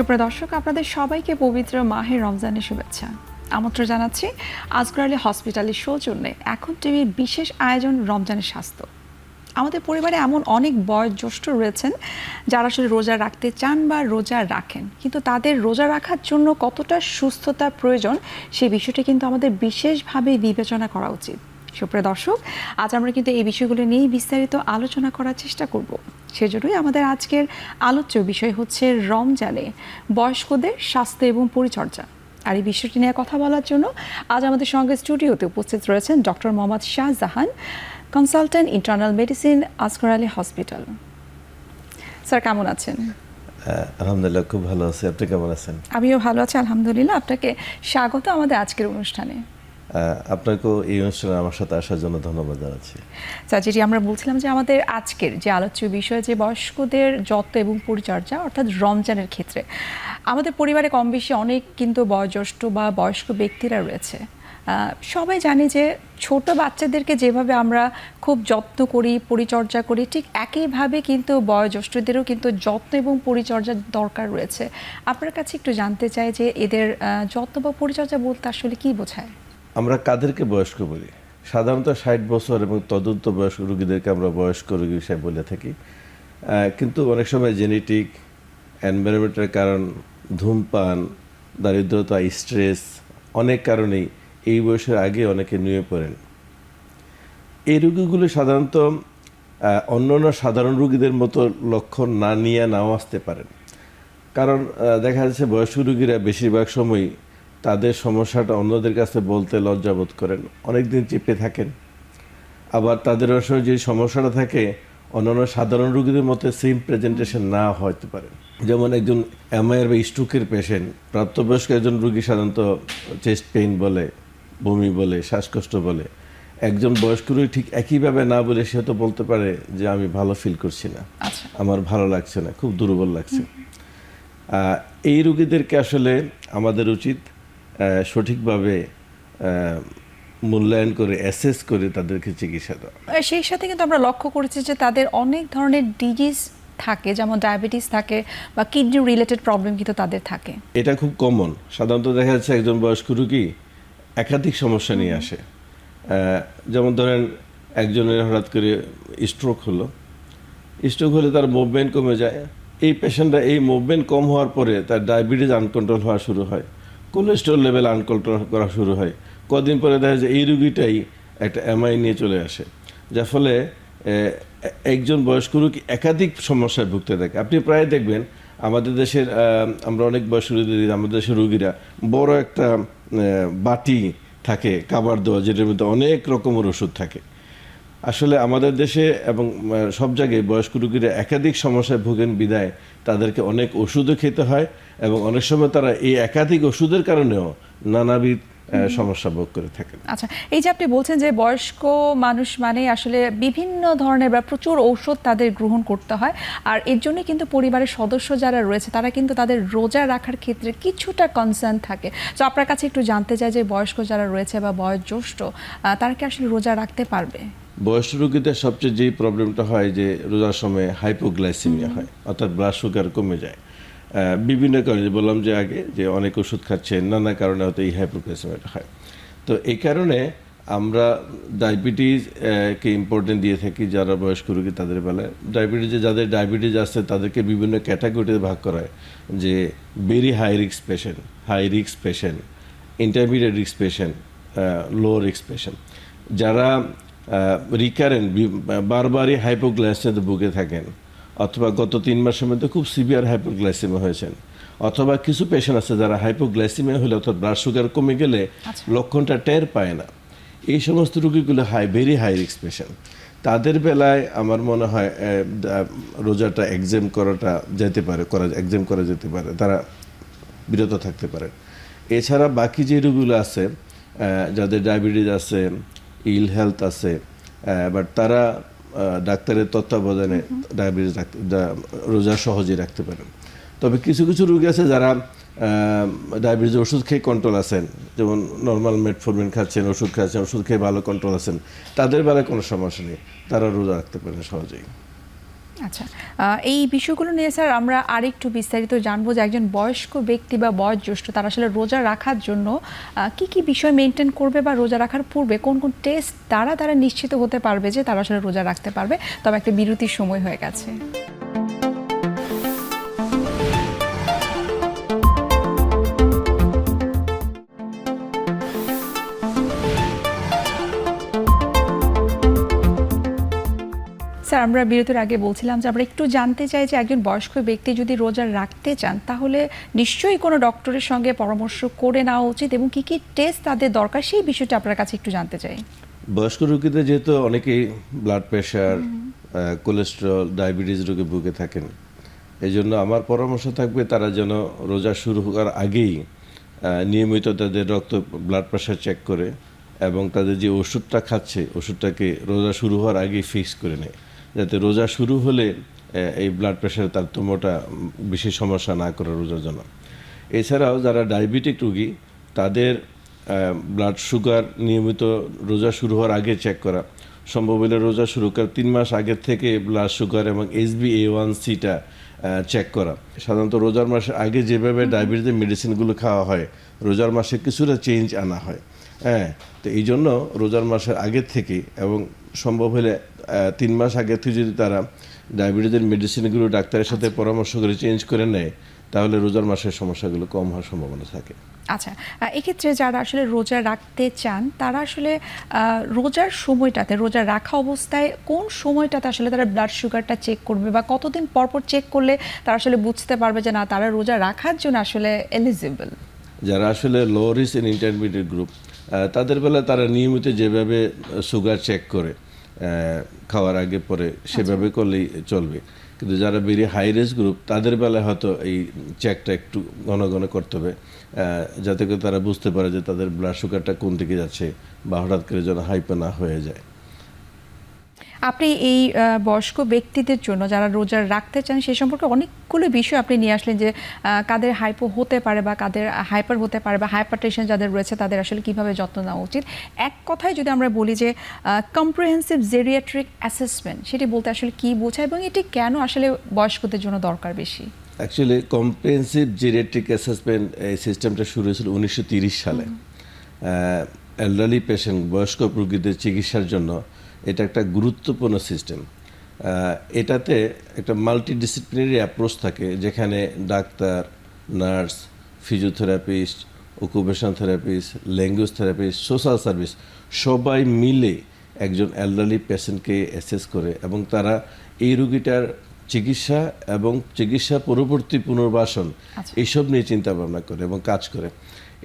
সুপ্রিয় দর্শক, আপনাদের সবাইকে পবিত্র মাহে রমজানের শুভেচ্ছা। আমন্ত্রণ জানাচ্ছি আজগর আলী হসপিটালের সৌজন্যে এখন টিভির বিশেষ আয়োজন রমজানের স্বাস্থ্য। আমাদের পরিবারে এমন অনেক বয়োজ্যেষ্ঠ রয়েছেন যারা আসলে রোজা রাখতে চান বা রোজা রাখেন, কিন্তু তাদের রোজা রাখার জন্য কতটা সুস্থতা প্রয়োজন সেই বিষয়টি কিন্তু আমাদের বিশেষভাবে বিবেচনা করা উচিত। সুপ্রিয় দর্শক, আজ আমরা কিন্তু এই বিষয়গুলো নিয়ে বিস্তারিত আলোচনা করার চেষ্টা করব। সেজন্যই আমাদের আজকের আলোচ্য বিষয় হচ্ছে রমজানে বয়স্কদের স্বাস্থ্য এবং পরিচর্যা। আর এই বিষয়টি নিয়ে কথা বলার জন্য আজ আমাদের সঙ্গে স্টুডিওতে উপস্থিত রয়েছেন doctor Mohammad Shahjahan, consultant internal medicine, Asgar Ali hospital. Sir, কেমন আছেন? আলহামদুলিল্লাহ, খুব ভালো আছি। আপনি কেমন আছেন? আমিও ভালো আছি আলহামদুলিল্লাহ। আপনাকে স্বাগত আমাদের আজকের অনুষ্ঠানে। আপনাকেও এই অনুষ্ঠানে আমার সাথে আসার জন্য ধন্যবাদ জানাচ্ছি। স্যার, যেটি আমরা বলছিলাম যে আমাদের আজকের যে আলোচ্য বিষয় যে বয়স্কদের যত্ন এবং পরিচর্যা, অর্থাৎ রমজানের ক্ষেত্রে আমাদের পরিবারে কম বেশি অনেক কিন্তু বয়োজ্যেষ্ঠ বা বয়স্ক ব্যক্তিরা রয়েছে। সবাই জানি যে ছোট বাচ্চাদেরকে যেভাবে আমরা খুব যত্ন করি, পরিচর্যা করি, ঠিক একইভাবে কিন্তু বয়োজ্যেষ্ঠদেরও কিন্তু যত্ন এবং পরিচর্যার দরকার রয়েছে। আপনার কাছে একটু জানতে চাই যে এদের যত্ন বা পরিচর্যা বলতে আসলে কি বোঝায়? আমরা কাদেরকে বয়স্ক বলি? সাধারণত 60 বছর এবং তদন্ত বয়স্ক রোগীদেরকে আমরা বয়স্ক রোগী হিসেবে বলে থাকি। কিন্তু অনেক সময় জেনেটিক, এনভায়রনমেন্টের কারণ, ধূমপান, দারিদ্রতা, স্ট্রেস, অনেক কারণেই এই বয়সের আগে অনেকে নুয়ে পড়েন। এই রোগীগুলো সাধারণত অন্যান্য সাধারণ রোগীদের মতো লক্ষণ না নিয়ে নাও আসতে পারেন। কারণ দেখা যাচ্ছে বয়স্ক রোগীরা বেশিরভাগ সময় তাদের সমস্যাটা অন্যদের কাছে বলতে লজ্জাবোধ করেন, অনেক দিন চেপে থাকেন। আবার তাদের আসলে যে সমস্যাটা থাকে অন্যান্য সাধারণ রোগীদের মতো সেম প্রেজেন্টেশন না হতে পারে। যেমন একজন এমআইআর বা স্ট্রোকের পেশেন্ট, প্রাপ্তবয়স্ক একজন রোগী সাধারণত চেস্ট পেইন বলে, বমি বলে, শ্বাসকষ্ট বলে। একজন বয়স্ক রোগী ঠিক একইভাবে না বলে সে তো বলতে পারে যে আমি ভালো ফিল করছি না, আমার ভালো লাগছে না, খুব দুর্বল লাগছে। এই রোগীদেরকে আসলে আমাদের উচিত সঠিকভাবে মূল্যায়ন করে, অ্যাসেস করে তাদেরকে চিকিৎসা দেওয়া। সেই সাথে কিন্তু আমরা লক্ষ্য করেছি যে তাদের অনেক ধরনের ডিজিজ থাকে, যেমন ডায়াবেটিস থাকে বা কিডনি রিলেটেড প্রবলেম কিন্তু তাদের থাকে। এটা খুব কমন। সাধারণত দেখা যাচ্ছে একজন বয়স্ক রোগী একাধিক সমস্যা নিয়ে আসে। যেমন ধরেন একজনের হঠাৎ করে স্ট্রোক হলো, স্ট্রোক হলে তার মুভমেন্ট কমে যায়। এই পেশেন্টরা এই মুভমেন্ট কম হওয়ার পরে তার ডায়াবেটিস আনকন্ট্রোল হওয়া শুরু হয়, কোলেস্ট্রল লেভেল আনকন্ট্রোল করা শুরু হয়। কদিন পরে দেখা যায় এই রুগীটাই একটা এমআই নিয়ে চলে আসে, যার ফলে একজন বয়স্ক রোগী একাধিক সমস্যায় ভুগতে থাকে। আপনি প্রায় দেখবেন আমাদের দেশের, আমরা অনেক বয়স্ক রোগী, আমাদের দেশের রোগীরা বড় একটা বাটি থাকে কাবার দেওয়া, যেটার মধ্যে অনেক রকমের ওষুধ থাকে। আসলে আমাদের দেশে এবং সব জায়গায় বয়স্ক রোগীরা একাধিক সমস্যায় ভোগেন বিদায় তাদেরকে অনেক ওষুধও খেতে হয়, এবং অনেক সময় তারা এই একাধিক ওষুধের কারণেও নানাবিধ সমস্যা ভোগ করে থাকেন। আচ্ছা, এই যে আপনি বলছেন যে বয়স্ক মানুষ মানে আসলে বিভিন্ন ধরনের বা প্রচুর ঔষধ তাদের গ্রহণ করতে হয়, আর এর জন্য কিন্তু পরিবারের সদস্য যারা রয়েছে তারা কিন্তু তাদের রোজা রাখার ক্ষেত্রে কিছুটা কনসার্ন থাকে। তো আপনার কাছে একটু জানতে চাই যে বয়স্ক যারা রয়েছে বা বয়োজ্যেষ্ঠ তারা কি আসলে রোজা রাখতে পারবে? বয়স্ক রোগীদের সবচেয়ে যেই প্রবলেমটা হয় যে রোজার সময় হাইপোগ্লাইসেমিয়া হয়, অর্থাৎ ব্লাড সুগার কমে যায়। বিভিন্ন কারণে বললাম যে আগে যে অনেক ওষুধ খাচ্ছেন, নানা কারণে হয়তো এই হাইপোগ্লাইসেমিয়াটা হয়। তো এই কারণে আমরা ডায়াবেটিসকে ইম্পর্টেন্ট দিয়ে থাকি যারা বয়স্ক রোগী তাদের বেলায়। যাদের ডায়াবেটিস আছে তাদেরকে বিভিন্ন ক্যাটাগরিতে ভাগ করা হয়, যে very high risk patient, high risk patient, intermediate risk patient, low risk patient. যারা রিকারেন্ট বারবারই হাইপোগ্লাইসেমিয়াতে ভুগে থাকেন, অথবা গত 3 মাসের মধ্যে খুব সিভিয়ার হাইপোগ্লাইসেমিয়া হয়েছেন, অথবা কিছু পেশেন্ট আছে যারা হাইপোগ্লাইসেমিয়া হলে অর্থাৎ ব্লাড সুগার কমে গেলে লক্ষণটা টের পায় না। এই সমস্ত রোগীগুলো ভেরি হাই রিস্ক পেশেন্ট। তাদের বেলায় আমার মনে হয় রোজাটা এক্সেম করাটা যেতে পারে, এক্সেম করা যেতে পারে, তারা বিরত থাকতে পারে। এছাড়া বাকি যে রোগীগুলো আছে যাদের ডায়াবেটিস আছে, ইল হেলথ আছে, বাট তারা ডাক্তারের তত্ত্বাবধানে ডায়াবেটিস রোজা সহজেই রাখতে পারেন। তবে কিছু কিছু রোগী আছে যারা ডায়াবেটিস ওষুধ খেয়ে কন্ট্রোল আছেন, যেমন নর্মাল মেটফরমিন খাচ্ছেন, ওষুধ খাচ্ছেন, ওষুধ খেয়ে ভালো কন্ট্রোল আছেন, তাদের বেলায় কোনো সমস্যা নেই, তারা রোজা রাখতে পারেন সহজেই। আচ্ছা, এই বিষয়গুলো নিয়ে স্যার আমরা আরেকটু বিস্তারিত জানবো যে একজন বয়স্ক ব্যক্তি বা বয়োজ্যেষ্ঠ তারা আসলে রোজা রাখার জন্য কি কি বিষয় মেনটেন করবে বা রোজা রাখার পূর্বে কোন কোন টেস্ট দ্বারা তারা নিশ্চিত হতে পারবে যে তারা আসলে রোজা রাখতে পারবে। তবে একটা বিরতির সময় হয়ে গেছে। স্যার আমরা বিরতির আগে বলছিলাম যে আমরা একটু জানতে চাই যে একজন বয়স্ক ব্যক্তি যদি রোজা রাখতে চান তাহলে নিশ্চয়ই কোনো ডক্টরের সঙ্গে পরামর্শ করে নেওয়া উচিত এবং কি কি টেস্ট তাদের দরকার সেই বিষয়টা আপনার কাছে একটু জানতে চাই। বয়স্ক রোগীদের যেহেতু অনেকেই ব্লাড প্রেশার, কোলেস্টেরল, ডায়াবেটিস রোগে ভুগে থাকেন, এই জন্য আমার পরামর্শ থাকবে তারা যেন রোজা শুরু হওয়ার আগেই নিয়মিত তাদের ব্লাড প্রেশার চেক করে এবং তাদের যে ওষুধটা খাচ্ছে ওষুধটাকে রোজা শুরু হওয়ার আগেই ফিক্স করে নেয়, যাতে রোজা শুরু হলে এই ব্লাড প্রেশারের তারতম্যটা বেশি সমস্যা না করে রোজার জন্য। এছাড়াও যারা ডায়াবেটিক রোগী তাদের ব্লাড সুগার নিয়মিত রোজা শুরু হওয়ার আগে চেক করা, সম্ভব হলে রোজা শুরু করার 3 মাস আগের থেকে ব্লাড সুগার এবং HbA1cটা চেক করা। সাধারণত রোজার মাসের আগে যেভাবে ডায়াবেটিসের মেডিসিনগুলো খাওয়া হয় রোজার মাসে কিছুটা চেঞ্জ আনা হয়। হ্যাঁ, তো এই জন্য রোজার মাসের আগের থেকে এবং সম্ভব হলে 3 মাস আগের থেকে যদি তারা ডায়াবেটিসের মেডিসিনগুলো ডাক্তারের সাথে পরামর্শ করে চেঞ্জ করে নেয় তাহলে রোজার মাসের সমস্যাগুলো কম হওয়ার সম্ভাবনা থাকে। আচ্ছা, এক্ষেত্রে যারা আসলে রোজা রাখতে চান তারা আসলে রোজার সময়টাতে, রোজা রাখা অবস্থায় কোন সময়টাতে আসলে তারা ব্লাড সুগারটা চেক করবে বা কতদিন পর পর চেক করলে তারা আসলে বুঝতে পারবে যে না তারা রোজা রাখার জন্য আসলে এলিজিবল? যারা আসলে low risk and intermediate group তাদের বেলা তারা নিয়মিত যেভাবে সুগার চেক করে খাওয়ার আগে পরে সেভাবে করলেই চলবে, কিন্তু যারা বেরিয়ে হাই রিস্ক গ্রুপ তাদের বেলায় হয়তো এই চেকটা একটু ঘন ঘন করতে হবে, যাতে করে তারা বুঝতে পারে যে তাদের ব্লাড সুগারটা কোন দিকে যাচ্ছে বা হঠাৎ করে যেন হাইপো না হয়ে যায়। আপনি এই বয়স্ক ব্যক্তিদের জন্য যারা রোজা রাখতে চান সে সম্পর্কে অনেকগুলো বিষয় আপনি নিয়ে আসলেন যে কাদের হাইপো হতে পারে বা কাদের হাইপার হতে পারে বা হাইপারটেনশন যাদের রয়েছে তাদের আসলে কিভাবে যত্ন নেওয়া উচিত। এক কথায় যদি আমরা বলি যে কম্প্রিহেন্সিভ জেরিয়াট্রিক অ্যাসেসমেন্ট, সেটি বলতে আসলে কি বোঝায় এবং এটি কেন আসলে বয়স্কদের জন্য দরকার বেশি? অ্যাকচুয়ালি কম্প্রিহেন্সিভ জেরিয়াট্রিক অ্যাসেসমেন্ট এই সিস্টেমটা শুরু হয়েছিল 1930 সালে। এলডারলি পেশেন্ট, বয়স্ক রোগীদের চিকিৎসার জন্য এটা একটা গুরুত্বপূর্ণ সিস্টেম। এটাতে একটা মাল্টিডিসিপ্লিনারি অ্যাপ্রোচ থাকে যেখানে doctor, nurse, physiotherapist, occupation therapist, language therapist, social service সবাই মিলে একজন এলডারলি পেশেন্টকে অ্যাসেস করে এবং তারা এই রোগীটার চিকিৎসা এবং চিকিৎসা পরবর্তী পুনর্বাসন এইসব নিয়ে চিন্তা ভাবনা করে এবং কাজ করে।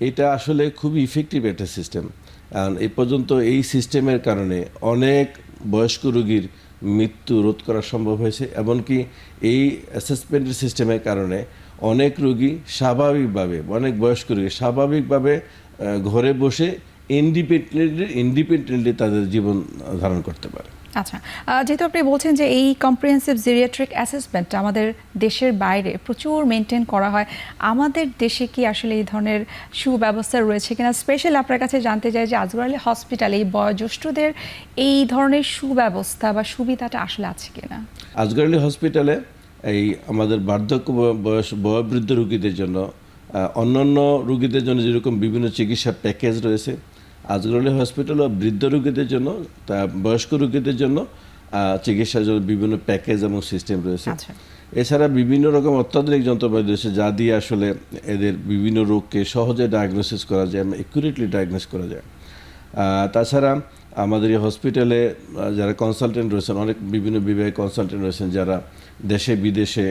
এটা আসলে খুবই ইফেক্টিভ একটা সিস্টেম। এই পর্যন্ত এই সিস্টেমের কারণে অনেক বয়স্ক রোগীর মৃত্যু রোধ করা সম্ভব হয়েছে, এমনকি এই অ্যাসেসমেন্টের সিস্টেমের কারণে অনেক রোগী স্বাভাবিকভাবে, অনেক বয়স্ক রোগী স্বাভাবিকভাবে ঘরে বসে ইন্ডিপেন্ডেন্টলি তাদের জীবন ধারণ করতে পারে। আচ্ছা, যেহেতু আপনি বলছেন যে এই কম্প্রিহেন্সিভ জেরিয়াট্রিক অ্যাসেসমেন্ট আমাদের দেশের বাইরে প্রচুর মেনটেন করা হয়, আমাদের দেশে কি আসলে এই ধরনের সুব্যবস্থা রয়েছে কিনা? স্পেশাল আপনার কাছে জানতে চাই যে আজগর আলী হসপিটালে এই বয়োজ্যেষ্ঠদের এই ধরনের সুব্যবস্থা বা সুবিধাটা আসলে আছে কিনা? আজগর আলী হসপিটালে এই আমাদের বার্ধক্য বয়োবৃদ্ধ রোগীদের জন্য, অন্যান্য রোগীদের জন্য যেরকম বিভিন্ন চিকিৎসা প্যাকেজ রয়েছে, আজগর আলী হসপিটালও বৃদ্ধ রোগীদের জন্য, বয়স্ক রোগীদের জন্য চিকিৎসার জন্য বিভিন্ন প্যাকেজ এবং সিস্টেম রয়েছে। এছাড়া বিভিন্ন রকম অত্যাধুনিক যন্ত্রপাতি রয়েছে যা দিয়ে আসলে এদের বিভিন্ন রোগকে সহজে ডায়াগনোসিস করা যায় এবং একুরেটলি ডায়াগনোস করা যায়। তাছাড়া আমাদের এই হসপিটালে যারা কনসালটেন্ট রয়েছেন, অনেক বিভিন্ন বিভাগে কনসালটেন্ট রয়েছেন যারা দেশে বিদেশে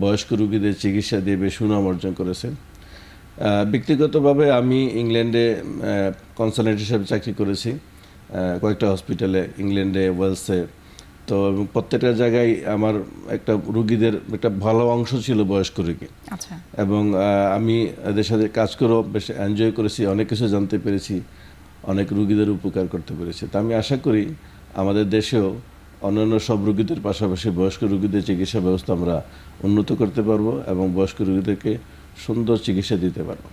বয়স্ক রোগীদের চিকিৎসা দিয়ে বেশ সুনাম অর্জন করেছেন। ব্যক্তিগতভাবে আমি ইংল্যান্ডে কনসালটেন্ট হিসেবে চাকরি করেছি কয়েকটা হসপিটালে, ইংল্যান্ডে, ওয়েলসে। তো প্রত্যেকটা জায়গায় আমার একটা রুগীদের একটা ভালো অংশ ছিল বয়স্ক রোগী, এবং আমি এদের সাথে কাজ করেও বেশ এনজয় করেছি, অনেক কিছু জানতে পেরেছি, অনেক রুগীদের উপকার করতে পেরেছি। তা আমি আশা করি আমাদের দেশেও অন্যান্য সব রোগীদের পাশাপাশি বয়স্ক রোগীদের চিকিৎসা ব্যবস্থা আমরা উন্নত করতে পারবো এবং বয়স্ক রোগীদেরকে সুন্দর চিকিৎসা দিতে পারবো।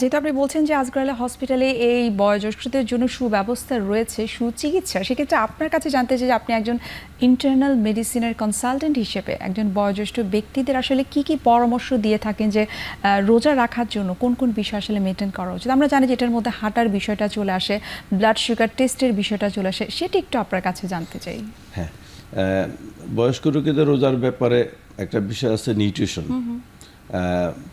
যেটা আপনি বলছেন যে আজগর হসপিটালে এই বয়োজ্যেষ্ঠদের জন্য সুব্যবস্থা রয়েছে, সুচিকিৎসা, সেক্ষেত্রে আপনার কাছে জানতে চাই যে আপনি একজন ইন্টারনাল মেডিসিনের কনসালটেন্ট হিসেবে একজন বয়োজ্যেষ্ঠ ব্যক্তিদের আসলে কি কি পরামর্শ দিয়ে থাকেন যে রোজা রাখার জন্য কোন কোন বিষয় আসলে মেনটেন করা উচিত? আমরা জানি যে এটার মধ্যে হাঁটার বিষয়টা চলে আসে, ব্লাড সুগার টেস্টের বিষয়টা চলে আসে, সেটা একটু আপনার কাছে জানতে চাই। হ্যাঁ, বয়স্ক রোগীদের রোজার ব্যাপারে একটা বিষয় আছে নিউট্রিশন,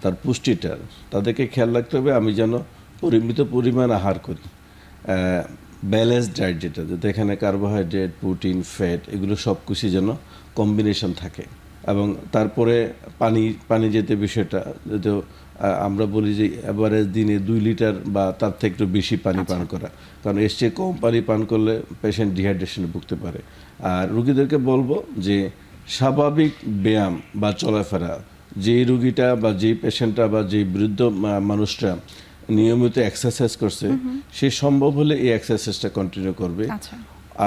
তার পুষ্টিটা তাদেরকে খেয়াল রাখতে হবে। আমি যেন পরিমিত পরিমাণ আহার করি, ব্যালেন্স ডায়েট যেটা, যাতে এখানে কার্বোহাইড্রেট, প্রোটিন, ফ্যাট এগুলো সব কিছু যেন কম্বিনেশন থাকে। এবং তারপরে পানি যেতে বিষয়টা, যেহেতু আমরা বলি যে এভারেজ দিনে 2 লিটার বা তার থেকে একটু বেশি পানি পান করা, কারণ এর চেয়ে কম পানি পান করলে পেশেন্ট ডিহাইড্রেশনে ভুগতে পারে। আর রুগীদেরকে বলবো যে স্বাভাবিক ব্যায়াম বা চলাফেরা, যেই রুগীটা বা যেই পেশেন্টটা বা যেই বৃদ্ধ মানুষটা নিয়মিত এক্সারসাইজ করছে, সে সম্ভব হলে এই এক্সারসাইজটা কন্টিনিউ করবে।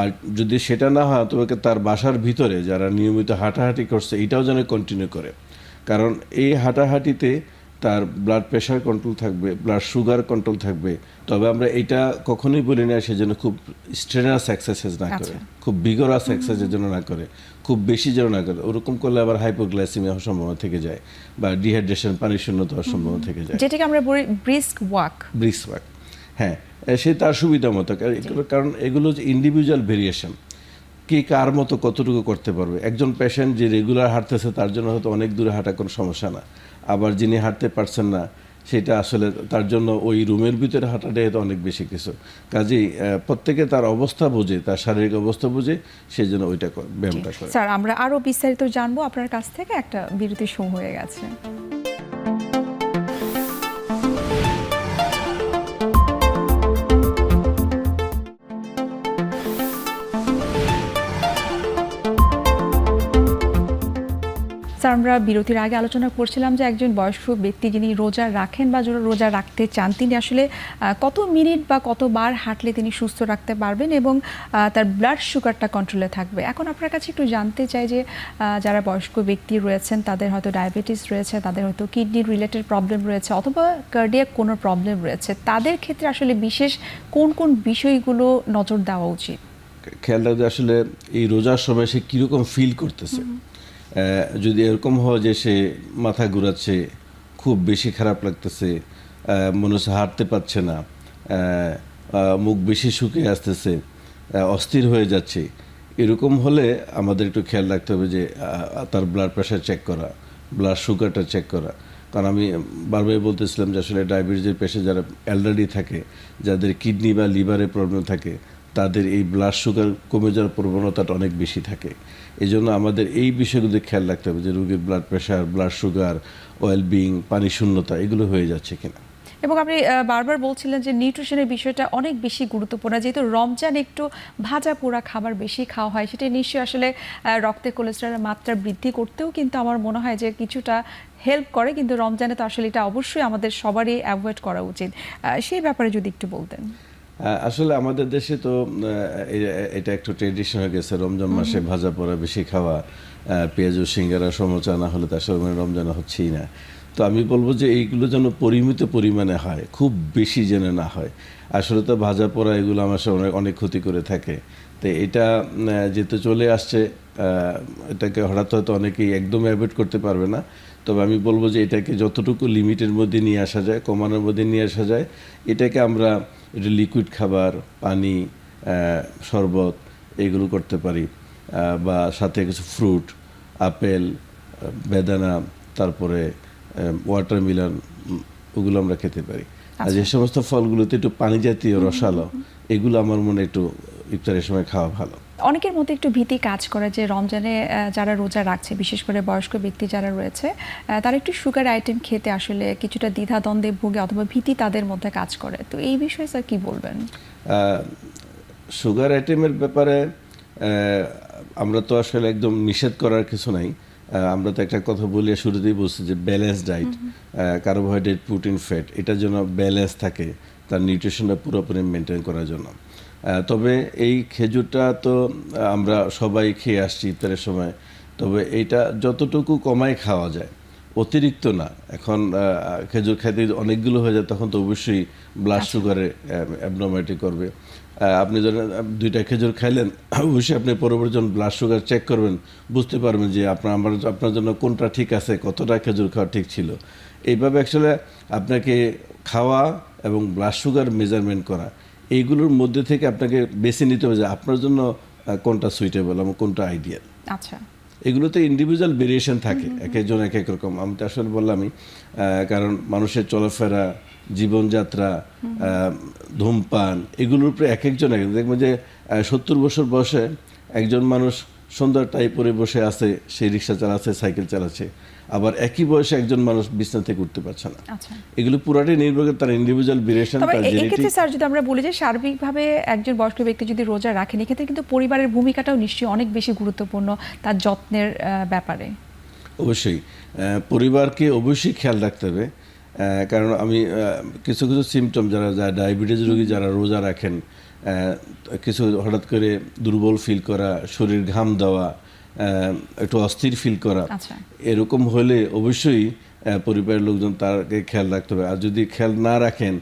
আর যদি সেটা না হয়, তবে তার বাসার ভিতরে যারা নিয়মিত হাঁটাহাঁটি করছে এটাও যেন কন্টিনিউ করে, কারণ এই হাঁটাহাঁটিতে তার ব্লাড প্রেশার কন্ট্রোল থাকবে, ব্লাড সুগার কন্ট্রোল থাকবে। তবে আমরা এটা কখনোই বলি না সে যেন খুব স্ট্রেনাস এক্সারসাইজ না করে, খুব বিগরাস এক্সারসাইজের জন্য না করে, খুব বেশি যেন না করে। ওরকম করলে আবার হাইপোগ্লাইসেমিয়া হওয়ার সম্ভাবনা থেকে যায় বা ডিহাইড্রেশন, পানি শূন্যতা হওয়ার সম্ভাবনা থেকে যায়। যেটাকে আমরা বলি ব্রিস্ক ওয়াক। হ্যাঁ, সে তার সুবিধা মতো, কারণ এগুলো যে ইন্ডিভিজুয়াল ভেরিয়েশন, কে কার মতো কতটুকু করতে পারবে। একজন পেশেন্ট যে রেগুলার হাঁটতেছে তার জন্য হয়তো অনেক দূরে হাঁটা কোনো সমস্যা না, আবার যিনি হাঁটতে পারছেন না সেটা আসলে তার জন্য ওই রুমের ভিতরে হাঁটাটাই তো অনেক বেশি কিছু। কাজেই প্রত্যেকে তার অবস্থা বুঝে, তার শারীরিক অবস্থা বুঝে সেই জন্য ওইটা ব্যায়ামটা করে। স্যার, আমরা আরও বিস্তারিত জানবো আপনার কাছ থেকে, একটা বিরতির সময় হয়ে গেছে। আমরা বিরতির আগে আলোচনা করছিলাম যে একজন বয়স্ক ব্যক্তি যিনি রোজা রাখেন বা রোজা রাখতে চান, তিনি আসলে কত মিনিট বা কতবার হাঁটলে তিনি সুস্থ রাখতে পারবেন এবং তার ব্লাড সুগারটা কন্ট্রোলে থাকবে। এখন আপনার কাছে একটু জানতে চাই যে যারা বয়স্ক ব্যক্তি রয়েছেন, তাদের হয়তো ডায়াবেটিস রয়েছে, তাদের হয়তো কিডনি রিলেটেড প্রবলেম রয়েছে অথবা কার্ডিয়াক কোনো প্রবলেম রয়েছে, তাদের ক্ষেত্রে আসলে বিশেষ কোন কোন বিষয়গুলো নজর দেওয়া উচিত? খেয়াল রাখতে আসলে এই রোজার সময় সে কীরকম ফিল করতেছে। যদি এরকম হয় যে সে মাথা ঘুরাচ্ছে, খুব বেশি খারাপ লাগতেছে, মনে হচ্ছে হাঁটতে পারছে না, মুখ বেশি শুকিয়ে আসতেছে, অস্থির হয়ে যাচ্ছে, এরকম হলে আমাদের একটু খেয়াল রাখতে হবে যে তার ব্লাড প্রেশার চেক করা, ব্লাড সুগারটা চেক করা। কারণ আমি বারবার বলতেছিলাম যে আসলে ডায়াবেটিসের পেশেন্ট যারা এলডারলি থাকে, যাদের কিডনি বা লিভারের প্রবলেম থাকে, তাদের এই ব্লাড সুগার কমে যাওয়ার প্রবণতাটা অনেক বেশি থাকে। এই জন্য আমাদের এই বিষয়গুলো খেয়াল রাখতে হবে যে রোগীর blood pressure, blood sugar, wellbeing, পানি শূন্যতা এগুলো হয়ে যাচ্ছে কিনা। এবং আপনি বারবার বলছিলেন যে নিউট্রিশনের বিষয়টা অনেক বেশি গুরুত্বপূর্ণ, যেহেতু রমজান একটু ভাজা পোড়া খাবার বেশি খাওয়া হয়, সেটা নিশ্চয়ই আসলে রক্তে কোলেস্টেরলের মাত্রা বৃদ্ধি করতেও কিন্তু আমার মনে হয় যে কিছুটা হেল্প করে, কিন্তু রমজানে তো আসলে এটা অবশ্যই আমাদের সবারই অ্যাভয়েড করা উচিত। সেই ব্যাপারে যদি একটু বলতেন। আসলে আমাদের দেশে তো এটা একটু ট্রেডিশন হয়ে গেছে, রমজান মাসে ভাজা পোড়া বেশি খাওয়া, পেঁয়াজ ও সিঙ্গারা সমোচা না হলে তার সঙ্গে রমজান হচ্ছেই না। তো আমি বলবো যে এইগুলো যেন পরিমিত পরিমাণে হয়, খুব বেশি যেন না হয়। আসলে তো ভাজা পোড়া এগুলো আমার সঙ্গে অনেক ক্ষতি করে থাকে। তো এটা যেহেতু চলে আসছে, এটাকে হঠাৎ হয়তো অনেকেই একদম অ্যাভয়েড করতে পারবে না। তবে আমি বলবো যে এটাকে যতটুকু লিমিটের মধ্যে নিয়ে আসা যায়, কমানোর মধ্যে নিয়ে আসা যায়, এটাকে আমরা একটু লিকুইড খাবার, পানি, শরবত এগুলো করতে পারি, বা সাথে কিছু ফ্রুট, আপেল, বেদানা, তারপরে ওয়াটারমেলন, ওগুলো আমরা খেতে পারি। আর যে সমস্ত ফলগুলোতে একটু পানি জাতীয় রসালো, এগুলো আমার মনে একটু ইফতারের সময় খাওয়া ভালো। অনেকের মধ্যে একটু ভীতি কাজ করে যে রমজানে যারা রোজা রাখছে, বিশেষ করে বয়স্ক ব্যক্তি যারা রয়েছে, তারা একটু সুগার আইটেম খেতে আসলে কিছুটা দ্বিধাদ্বন্দ্বে ভোগে অথবা ভীতি তাদের মধ্যে কাজ করে। তো এই বিষয়ে স্যার কী বলবেন? সুগার আইটেমের ব্যাপারে আমরা তো আসলে একদম নিষেধ করার কিছু নাই। আমরা তো একটা কথা বলি, শুরুতেই বলছি যে balance diet, carbohydrate, protein, fat, এটার জন্য ব্যালেন্স থাকে তার নিউট্রিশনটা পুরোপুরি মেনটেন করার জন্য। তবে এই খেজুরটা তো আমরা সবাই খেয়ে আসছি ইফতারের সময়, তবে এইটা যতটুকু কমায় খাওয়া যায় অতিরিক্ত না। এখন খেজুর খাইতে যদি অনেকগুলো হয়ে যায় তখন তো অবশ্যই ব্লাড সুগারে অ্যাবনর্মালিটি করবে। আপনি ধরেন 2টা খেজুর খাইলেন, অবশ্যই আপনি পরবর্তী যখন ব্লাড সুগার চেক করবেন বুঝতে পারবেন যে আপনার জন্য কোনটা ঠিক আছে, কতটা খেজুর খাওয়া ঠিক ছিল। এইভাবে অ্যাকচুয়ালি আপনাকে খাওয়া এবং ব্লাড সুগার মেজারমেন্ট করা, এইগুলোর মধ্যে থেকে আপনাকে বেছে নিতে হবে যে আপনার জন্য কোনটা সুইটেবল এবং কোনটা আইডিয়াল। আচ্ছা, এগুলোতে ইন্ডিভিজুয়াল ভেরিয়েশন থাকে, এক একজন এক এক রকম। আমি তো আসলে বললামই, কারণ মানুষের চলাফেরা, জীবনযাত্রা, ধূমপান, এগুলোর উপরে এক একজন দেখবেন যে 70 বছর বয়সে একজন মানুষ সুন্দর টাই পরে বসে আছে, সে রিক্সা চালাচ্ছে, সাইকেল চালাচ্ছে, আবার একই বয়সে একজন মানুষ বিছানা থেকে উঠতে পারছে না। আচ্ছা। এগুলো পুরাটাই নির্ভর করে তার ইন্ডিভিজুয়াল ভেরিয়েশন, তবে তার এক্ষেত্রে জেনেটিক। স্যার যদি আমরা বলি যে সার্বিকভাবে একজন বয়স্ক ব্যক্তি যদি রোজা রাখেন, এক্ষেত্রে কিন্তু পরিবারের ভূমিকাটাও নিশ্চয়ই অনেক বেশি গুরুত্বপূর্ণ তার যত্নের ব্যাপারে। অবশ্যই পরিবারকে অবশ্যই খেয়াল রাখতে হবে, কারণ আমি কিছু কিছু সিমটম যারা ডায়াবেটিস রোগী যারা রোজা রাখেন, কিছু হঠাৎ করে দুর্বল ফিল করা, শরীর ঘাম দেওয়া, একটু অস্থির ফিল করা, আচ্ছা। এরকম হলে অবশ্যই পরিবারের লোকজন তাকে খেয়াল রাখতে হবে। আর যদি খেয়াল না রাখেন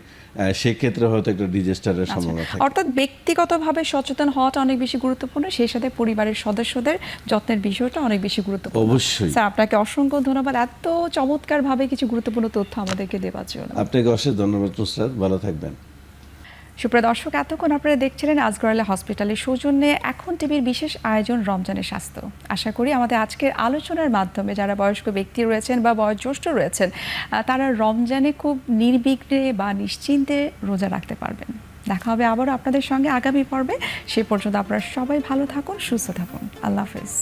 সেক্ষেত্রে হয়তো একটা ডিজাস্টারের সম্ভাবনা থাকে। অর্থাৎ ব্যক্তিগতভাবে সচেতন হওয়াটা অনেক বেশি গুরুত্বপূর্ণ, সেই সাথে পরিবারের সদস্যদের যত্নের বিষয়টা অনেক বেশি গুরুত্বপূর্ণ। অবশ্যই। স্যার আপনাকে অসংখ্য ধন্যবাদ এত চমৎকারভাবে কিছু গুরুত্বপূর্ণ তথ্য আমাদেরকে দেওয়ার জন্য। আপনাকে অশেষ ধন্যবাদ নুসরাত, ভালো থাকবেন। সুপ্রিয় দর্শক, এতক্ষণ আপনারা দেখছিলেন আজগর আলী হসপিটালের সৌজন্যে এখন টিভির বিশেষ আয়োজন রমজানের স্বাস্থ্য। আশা করি আমাদের আজকের আলোচনার মাধ্যমে যারা বয়স্ক ব্যক্তি রয়েছেন বা বয়োজ্যেষ্ঠ রয়েছেন, তারা রমজানে খুব নির্বিঘ্নে বা নিশ্চিন্তে রোজা রাখতে পারবেন। দেখা হবে আবারও আপনাদের সঙ্গে আগামী পর্বে। সে পর্যন্ত আপনারা সবাই ভালো থাকুন, সুস্থ থাকুন। আল্লাহ হাফেজ।